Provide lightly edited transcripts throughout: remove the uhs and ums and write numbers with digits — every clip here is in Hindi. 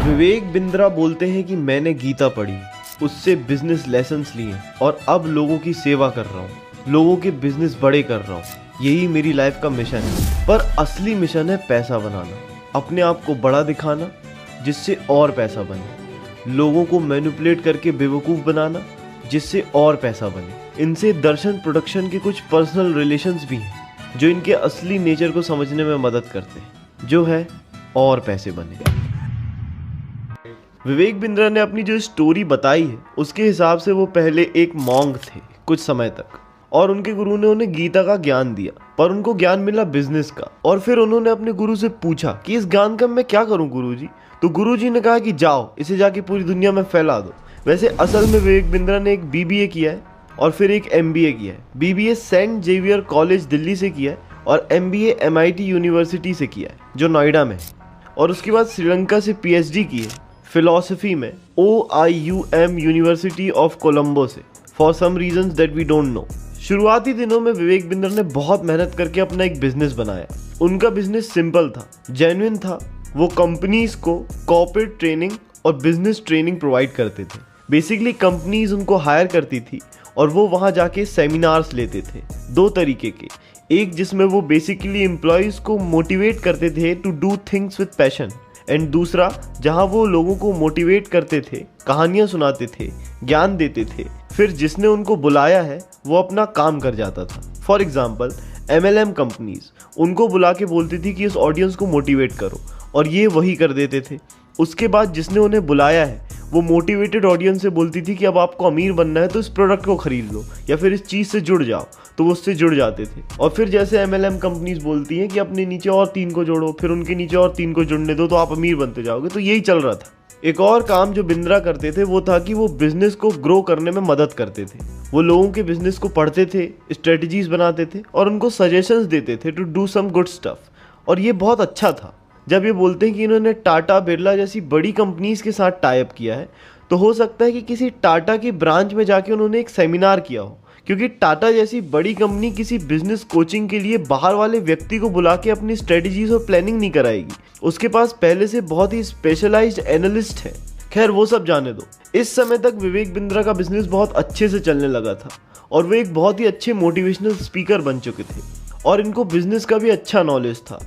विवेक बिंद्रा बोलते हैं कि मैंने गीता पढ़ी, उससे बिजनेस लेसन्स लिए और अब लोगों की सेवा कर रहा हूँ, लोगों के बिजनेस बड़े कर रहा हूँ। यही मेरी लाइफ का मिशन है। पर असली मिशन है पैसा बनाना, अपने आप को बड़ा दिखाना जिससे और पैसा बने, लोगों को मैनिपुलेट करके बेवकूफ़ बनाना जिससे और पैसा बने। इनसे दर्शन प्रोडक्शन के कुछ पर्सनल रिलेशंस भी हैं जो इनके असली नेचर को समझने में मदद करते हैं, जो है और पैसे बने। विवेक बिंद्रा ने अपनी जो स्टोरी बताई है उसके हिसाब से वो पहले एक मॉन्क थे कुछ समय तक, और उनके गुरु ने उन्हें गीता का ज्ञान दिया, पर उनको ज्ञान मिला बिजनेस का। और फिर उन्होंने अपने गुरु से पूछा कि इस ज्ञान का मैं क्या करूं गुरुजी? तो गुरुजी ने कहा कि जाओ इसे जाके पूरी दुनिया में फैला दो। वैसे असल में विवेक बिंद्रा ने एक BBA किया है और फिर एक MBA किया है। BBA Saint Xavier college Delhi से किया है और MBA MIT यूनिवर्सिटी से किया है जो नोएडा में है, और उसके बाद श्रीलंका से PhD की है फिलॉसफी में OIUM यूनिवर्सिटी ऑफ कोलंबो से, for some reasons that we don't know. शुरुआती दिनों में विवेक बिंद्रा ने बहुत मेहनत करके अपना एक बिजनेस बनाया। उनका बिजनेस सिंपल था, जेन्युइन था। वो कंपनीज को कॉर्पोरेट ट्रेनिंग और बिजनेस ट्रेनिंग प्रोवाइड करते थे। बेसिकली कंपनीज उनको हायर करती थी और वो वहाँ जाके सेमिनार्स लेते थे, दो तरीके के। एक जिसमें वो बेसिकली एम्प्लॉयज़ को मोटिवेट करते थे to do things with passion, and दूसरा जहां वो लोगों को मोटिवेट करते थे, कहानियां सुनाते थे, ज्ञान देते थे। फिर जिसने उनको बुलाया है वो अपना काम कर जाता था। फॉर एग्जाम्पल MLM कंपनीज उनको बुला के बोलती थी कि इस ऑडियंस को मोटिवेट करो, और ये वही कर देते थे। उसके बाद जिसने उन्हें बुलाया है वो मोटिवेटेड ऑडियंस से बोलती थी कि अब आपको अमीर बनना है तो इस प्रोडक्ट को खरीद लो या फिर इस चीज़ से जुड़ जाओ, तो वो उससे जुड़ जाते थे। और फिर जैसे MLM कंपनीज बोलती हैं कि अपने नीचे और 3 को जोड़ो, फिर उनके नीचे और 3 को जुड़ने दो तो आप अमीर बनते जाओगे। तो यही चल रहा था। एक और काम जो बिंद्रा करते थे वो था कि वो बिजनेस को ग्रो करने में मदद करते थे। वो लोगों के बिजनेस को पढ़ते थे, स्ट्रेटजीज बनाते थे और उनको सजेशंस देते थे to do some good stuff. और ये बहुत अच्छा था। जब ये बोलते हैं कि इन्होंने टाटा बिरला जैसी बड़ी कंपनीज के साथ टाई अप किया है, तो हो सकता है कि किसी टाटा की ब्रांच में जाके उन्होंने एक सेमिनार किया हो, क्योंकि टाटा जैसी बड़ी कंपनी किसी बिजनेस कोचिंग के लिए बाहर वाले व्यक्ति को बुला के अपनी स्ट्रेटजीज और प्लानिंग नहीं कराएगी। उसके पास पहले से बहुत ही स्पेशलाइज्ड एनालिस्ट है। खैर वो सब जाने दो। इस समय तक विवेक बिंद्रा का बिजनेस बहुत अच्छे से चलने लगा था और वे एक बहुत ही अच्छे मोटिवेशनल स्पीकर बन चुके थे और इनको बिजनेस का भी अच्छा नॉलेज था।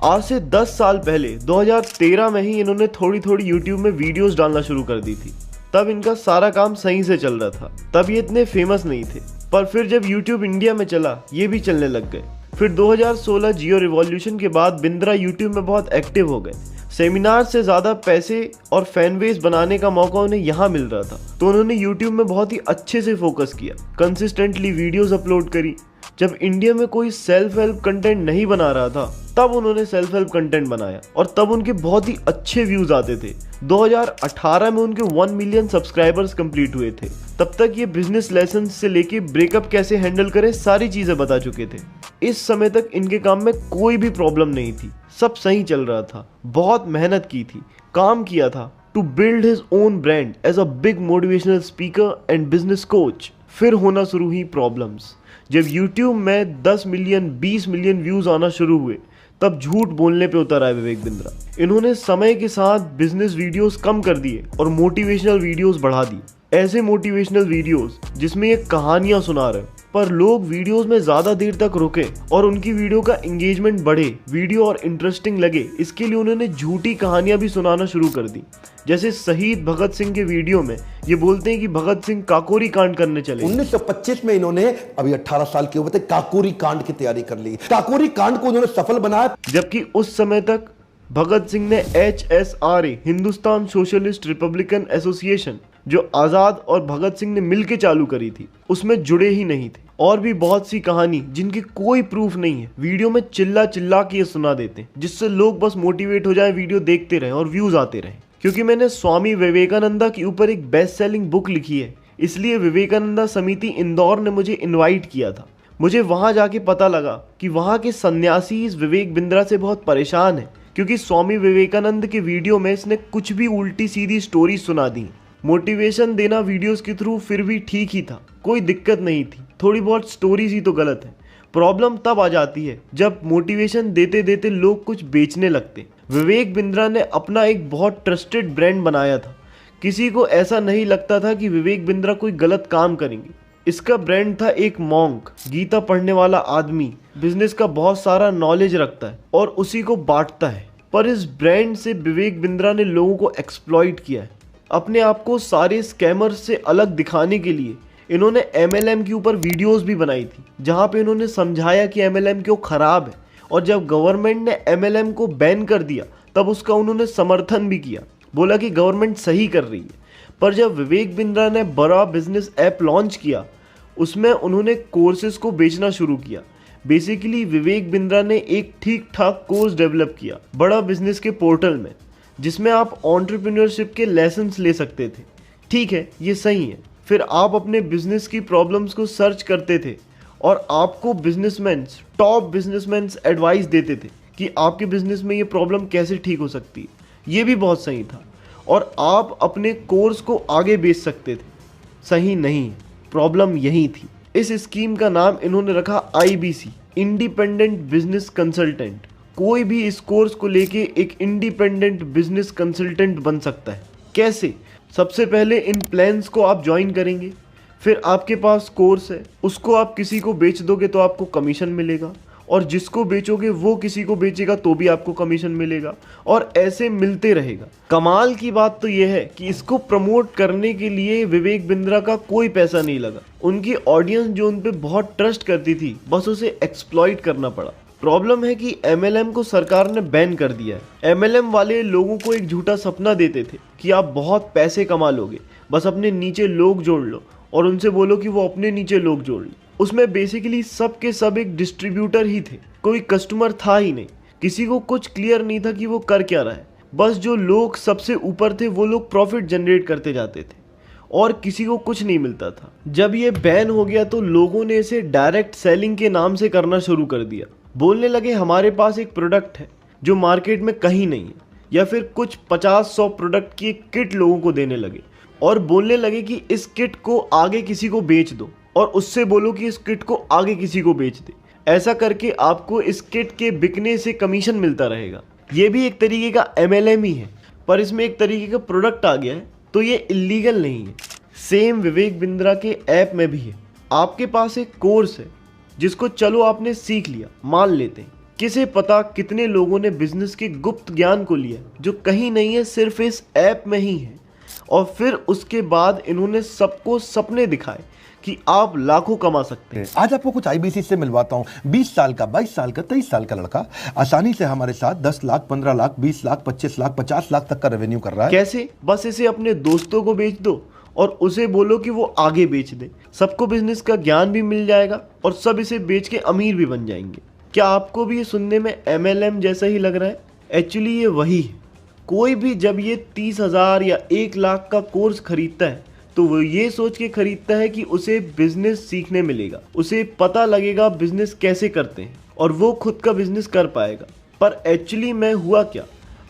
आज से 10 साल पहले 2013 में ही इन्होंने थोड़ी थोड़ी यूट्यूब में वीडियोस डालना शुरू कर दी थी। तब इनका सारा काम सही से चल रहा था। तब ये इतने फेमस नहीं थे, पर फिर जब YouTube इंडिया में चला ये भी चलने लग गए। फिर 2016 जियो रिवॉल्यूशन के बाद बिंद्रा YouTube में बहुत एक्टिव हो गए। सेमिनार से ज़्यादा पैसे और फैन बेस बनाने का मौका उन्हें यहाँ मिल रहा था, तो उन्होंने YouTube में बहुत ही अच्छे से फोकस किया, कंसिस्टेंटली वीडियोस अपलोड करी। जब इंडिया में कोई सेल्फ हेल्प कंटेंट नहीं बना रहा था तब उन्होंने सेल्फ हेल्प कंटेंट बनाया और तब उनके बहुत ही अच्छे व्यूज आते थे। 2018 में उनके 1 मिलियन सब्सक्राइबर्स कंप्लीट हुए थे। तब तक ये बिजनेस लेसन से लेके ब्रेकअप कैसे हैंडल करें सारी चीजें बता चुके थे। इस समय तक इनके काम में कोई भी प्रॉब्लम नहीं थी, सब सही चल रहा था। बहुत मेहनत की थी, काम किया था to build his own brand as a big motivational speaker and business coach. फिर होना शुरू हुई प्रॉब्लम्स। जब YouTube में 10 मिलियन 20 मिलियन व्यूज आना शुरू हुए तब झूठ बोलने पे उतर आए विवेक बिंद्रा। इन्होंने समय के साथ बिजनेस वीडियोस कम कर दिए और मोटिवेशनल वीडियोस बढ़ा दी। ऐसे मोटिवेशनल वीडियोस जिसमें ये कहानियां सुना रहे पर लोग वीडियोस में ज़्यादा देर तक रुके और उनकी वीडियो का एंगेजमेंट बढ़े, वीडियो और इंटरेस्टिंग लगे, इसके लिए उन्होंने झूठी कहानियां भी सुनाना शुरू कर दी। जैसे शहीद भगत सिंह के वीडियो में ये बोलते हैं कि भगत सिंह काकोरी कांड करने चले। 1925 में इन्होंने, अभी 18 साल की उम्र थे, काकोरी कांड की तैयारी कर ली। काकोरी कांड को उन्होंने सफल बनाया। जबकि उस समय तक भगत सिंह ने HSRA, Hindustan socialist Republican association, जो आज़ाद और भगत सिंह ने मिलकर चालू करी थी, उसमें जुड़े ही नहीं थे। और भी बहुत सी कहानी जिनकी कोई प्रूफ नहीं है, वीडियो में चिल्ला चिल्ला के सुना देते हैं जिससे लोग बस मोटिवेट हो जाएं, वीडियो देखते रहें और व्यूज आते रहें। क्योंकि मैंने स्वामी विवेकानंदा के ऊपर एक बेस्ट सेलिंग बुक लिखी है, इसलिए विवेकानंदा समिति इंदौर ने मुझे इनवाइट किया था। मुझे वहां जाके पता लगा कि वहां के सन्यासी इस विवेक बिंद्रा से बहुत परेशान हैं, क्योंकि स्वामी विवेकानंद के वीडियो में इसने कुछ भी उल्टी सीधी स्टोरी सुना दी। मोटिवेशन देना वीडियोस के थ्रू फिर भी ठीक ही था, कोई दिक्कत नहीं थी। थोड़ी बहुत स्टोरीज ही तो गलत है। प्रॉब्लम तब आ जाती है जब मोटिवेशन देते देते लोग कुछ बेचने लगते। विवेक बिंद्रा ने अपना एक बहुत ट्रस्टेड ब्रांड बनाया था। किसी को ऐसा नहीं लगता था कि विवेक बिंद्रा कोई गलत काम करेंगे। इसका ब्रांड था एक मॉन्क, गीता पढ़ने वाला आदमी, बिजनेस का बहुत सारा नॉलेज रखता है और उसी को बांटता है। पर इस ब्रांड से विवेक बिंद्रा ने लोगों को एक्सप्लॉइट किया है। अपने आप को सारे स्कैमर्स से अलग दिखाने के लिए इन्होंने MLM के ऊपर वीडियोस भी बनाई थी, जहां पे इन्होंने समझाया कि MLM क्यों खराब है। और जब गवर्नमेंट ने MLM को बैन कर दिया तब उसका उन्होंने समर्थन भी किया, बोला कि गवर्नमेंट सही कर रही है। पर जब विवेक बिंद्रा ने बड़ा बिजनेस ऐप लॉन्च किया, उसमें उन्होंने कोर्सेज को बेचना शुरू किया। बेसिकली विवेक बिंद्रा ने एक ठीक ठाक कोर्स डेवलप किया बड़ा बिजनेस के पोर्टल में, जिसमें आप एंटरप्रेन्योरशिप के लेसन्स ले सकते थे। ठीक है, ये सही है। फिर आप अपने बिजनेस की प्रॉब्लम्स को सर्च करते थे और आपको बिजनेसमैन्स, टॉप बिजनेसमैन्स एडवाइस देते थे कि आपके बिजनेस में ये प्रॉब्लम कैसे ठीक हो सकती है। ये भी बहुत सही था और आप अपने कोर्स को आगे बेच सकते थे। सही नहीं, प्रॉब्लम यही थी। इस स्कीम का नाम इन्होंने रखा IBC, इंडिपेंडेंट बिजनेस कंसल्टेंट। कोई भी इस कोर्स को लेके एक इंडिपेंडेंट बिजनेस कंसल्टेंट बन सकता है। कैसे? सबसे पहले इन प्लान्स को आप ज्वाइन करेंगे, फिर आपके पास कोर्स है, उसको आप किसी को बेच दोगे तो आपको कमीशन मिलेगा, और जिसको बेचोगे वो किसी को बेचेगा तो भी आपको कमीशन मिलेगा, और ऐसे मिलते रहेगा। कमाल की बात तो यह है कि इसको प्रमोट करने के लिए विवेक बिंद्रा का कोई पैसा नहीं लगा। उनकी ऑडियंस जो उन पे बहुत ट्रस्ट करती थी, बस उसे एक्सप्लॉइट करना पड़ा। प्रॉब्लम है कि MLM को सरकार ने बैन कर दिया है। MLM वाले लोगों को एक झूठा सपना देते थे कि आप बहुत पैसे कमा लोगे, बस अपने नीचे लोग जोड़ लो और उनसे बोलो कि वो अपने नीचे लोग जोड़ ले। उसमें बेसिकली सब के सब एक डिस्ट्रीब्यूटर ही थे, कोई कस्टमर था ही नहीं। किसी को कुछ क्लियर नहीं था कि वो कर क्या रहा है। बस जो लोग सबसे ऊपर थे वो लोग प्रॉफिट जनरेट करते जाते थे और किसी को कुछ नहीं मिलता था। जब ये बैन हो गया तो लोगों ने इसे डायरेक्ट सेलिंग के नाम से करना शुरू कर दिया। बोलने लगे हमारे पास एक प्रोडक्ट है जो मार्केट में कहीं नहीं है, या फिर कुछ 50-100 प्रोडक्ट की एक किट लोगों को देने लगे और बोलने लगे कि इस किट को आगे किसी को बेच दो और उससे बोलो कि इस किट को आगे किसी को बेच दे। ऐसा करके आपको इस किट के बिकने से कमीशन मिलता रहेगा। ये भी एक तरीके का MLM ही है, पर इसमें एक तरीके का प्रोडक्ट आ गया है तो ये इलीगल नहीं है। सेम विवेक बिंद्रा के ऐप में भी है। आपके पास एक कोर्स है जिसको चलो आपने सीख लिया, मान लेते हैं। किसे पता कितने लोगों ने बिजनेस के गुप्त ज्ञान को लिया जो कहीं नहीं है, सिर्फ इस ऐप में ही है। और फिर उसके बाद इन्होंने सबको सपने दिखाए कि आप लाखों कमा सकते हैं। आज आपको कुछ IBC से मिलवाता हूं। 20 साल का, 22 साल का, 23 साल का लड़का आसानी से हमारे साथ 10 लाख, 15 लाख, 20 लाख, 25 लाख, 50 लाख तक का रेवेन्यू कर रहा है। कैसे? बस इसे अपने दोस्तों को बेच दो और उसे बोलो कि वो आगे बेच दे। सबको बिजनेस का ज्ञान भी मिल जाएगा और सब इसे बेच के अमीर भी बन जाएंगे। क्या आपको भी ये सुनने में MLM जैसा ही लग रहा है? एक्चुअली ये वही है। कोई भी जब ये 30,000 या 1 लाख का कोर्स खरीदता है तो वो ये सोच के खरीदता है कि उसे बिजनेस सीखने मिलेगा, उसे पता लगेगा बिजनेस कैसे करते हैं और वो खुद का बिजनेस कर पाएगा। पर एक्चुअली में हुआ क्या?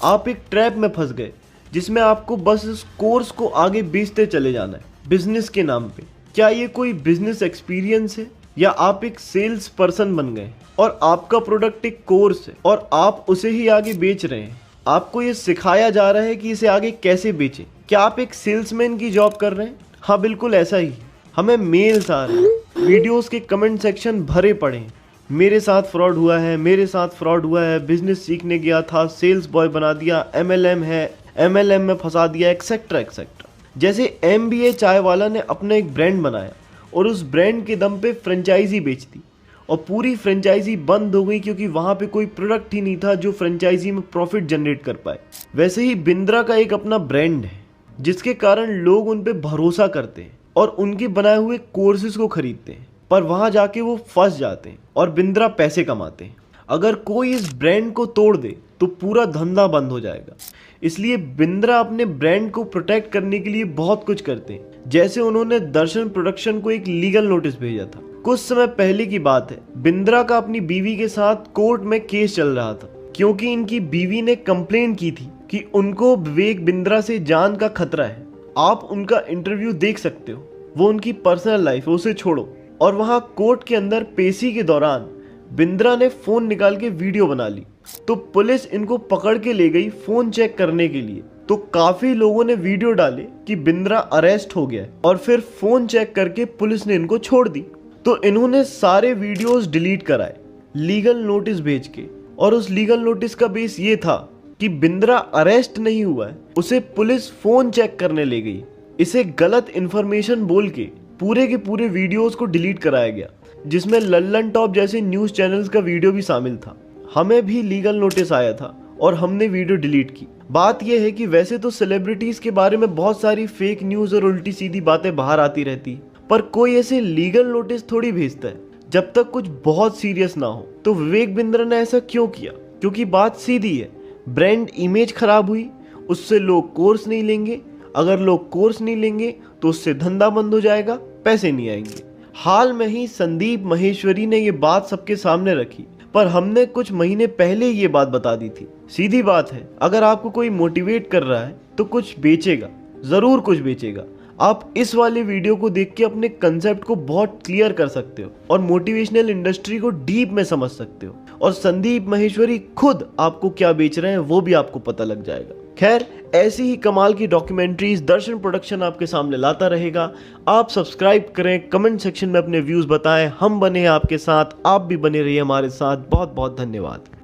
आप एक ट्रैप में फंस गए जिसमें आपको बस इस कोर्स को आगे बेचते चले जाना है बिजनेस के नाम पे। क्या ये कोई बिजनेस एक्सपीरियंस है या आप एक सेल्स पर्सन बन गए और आपका प्रोडक्ट एक कोर्स है और आप उसे ही आगे बेच रहे हैं? आपको ये सिखाया जा रहा है कि इसे आगे कैसे बेचें। क्या आप एक सेल्समैन की जॉब कर रहे हैं? हाँ, बिल्कुल ऐसा ही। हमें मेल्स आ रहे हैं, वीडियोस के कमेंट सेक्शन भरे पड़े हैं, मेरे साथ फ्रॉड हुआ है, मेरे साथ फ्रॉड हुआ है, बिजनेस सीखने गया था, सेल्स बॉय बना दिया, MLM है, MLM में फंसा दिया, एक्सेट्रा एक्सेट्रा। जैसे MBA चाय वाला ने अपना एक ब्रांड बनाया और उस ब्रांड के दम पे फ्रेंचाइजी बेच दी और पूरी फ्रेंचाइजी बंद हो गई क्योंकि वहां पे कोई प्रोडक्ट ही नहीं था जो फ्रेंचाइजी में प्रॉफिट जनरेट कर पाए। वैसे ही बिंद्रा का एक अपना ब्रांड है जिसके कारण लोग उन पे भरोसा करते हैं और उनके बनाए हुए कोर्सेज को खरीदते हैं, पर वहां जाके वो फंस जाते हैं और बिंद्रा पैसे कमाते हैं। अगर कोई इस ब्रांड को तोड़ दे तो पूरा धंधा बंद हो जाएगा। इसलिए बिंद्रा अपने ब्रांड को प्रोटेक्ट करने के लिए बहुत कुछ करते हैं। जैसे उन्होंने दर्शन प्रोडक्शन को एक लीगल नोटिस भेजा था। कुछ समय पहले की बात है, बिंद्रा का अपनी बीवी के साथ कोर्ट में केस चल रहा था क्योंकि इनकी बीवी ने कंप्लेन की थी कि उनको विवेक बिंद्रा से जान का खतरा है। आप उनका इंटरव्यू देख सकते हो, वो उनकी पर्सनल लाइफ है, उसे छोड़ो। और वहां कोर्ट के अंदर पेशी के दौरान बिंद्रा ने फोन निकाल के वीडियो बना ली तो पुलिस इनको पकड़ के ले गई फोन चेक करने के लिए। तो काफी लोगों ने वीडियो डाले कि बिंद्रा अरेस्ट हो गया है और फिर फोन चेक करके पुलिस ने इनको छोड़ दी। तो इन्होंने सारे वीडियोस डिलीट कराए लीगल नोटिस भेज के, और उस लीगल नोटिस का बेस ये था कि बिंद्रा अरेस्ट नहीं हुआ है, उसे पुलिस फोन चेक करने ले गई। इसे गलत इंफॉर्मेशन बोल के पूरे के पूरे वीडियोस को डिलीट कराया गया, जिसमें लल्लन टॉप जैसे न्यूज चैनल्स का वीडियो भी शामिल था। हमें भी लीगल नोटिस आया था और हमने वीडियो डिलीट की। बात यह है कि वैसे तो सेलिब्रिटीज के बारे में बहुत सारी फेक न्यूज और उल्टी सीधी बातें बाहर आती रहती, पर कोई ऐसे लीगल नोटिस थोड़ी भेजता है जब तक कुछ बहुत सीरियस ना हो। तो विवेक बिंद्रा ने ऐसा क्यों किया? क्योंकि बात सीधी है, ब्रांड इमेज खराब हुई, उससे लोग कोर्स नहीं लेंगे, अगर लोग कोर्स नहीं लेंगे तो उससे धंधा बंद हो जाएगा, पैसे नहीं आएंगे। हाल में ही संदीप माहेश्वरी ने ये बात सबके सामने रखी, पर हमने कुछ महीने पहले ये बात बता दी थी। सीधी बात है, अगर आपको कोई मोटिवेट कर रहा है तो कुछ बेचेगा, जरूर कुछ बेचेगा। आप इस वाले वीडियो को देख के अपने कंसेप्ट को बहुत क्लियर कर सकते हो और मोटिवेशनल इंडस्ट्री को डीप में समझ सकते हो, और संदीप माहेश्वरी खुद आपको क्या बेच रहे हैं वो भी आपको पता लग जाएगा। खैर, ऐसी ही कमाल की डॉक्यूमेंट्रीज दर्शन प्रोडक्शन आपके सामने लाता रहेगा। आप सब्सक्राइब करें, कमेंट सेक्शन में अपने व्यूज बताएं, हम बने हैं आपके साथ, आप भी बने रहिए हमारे साथ। बहुत बहुत धन्यवाद।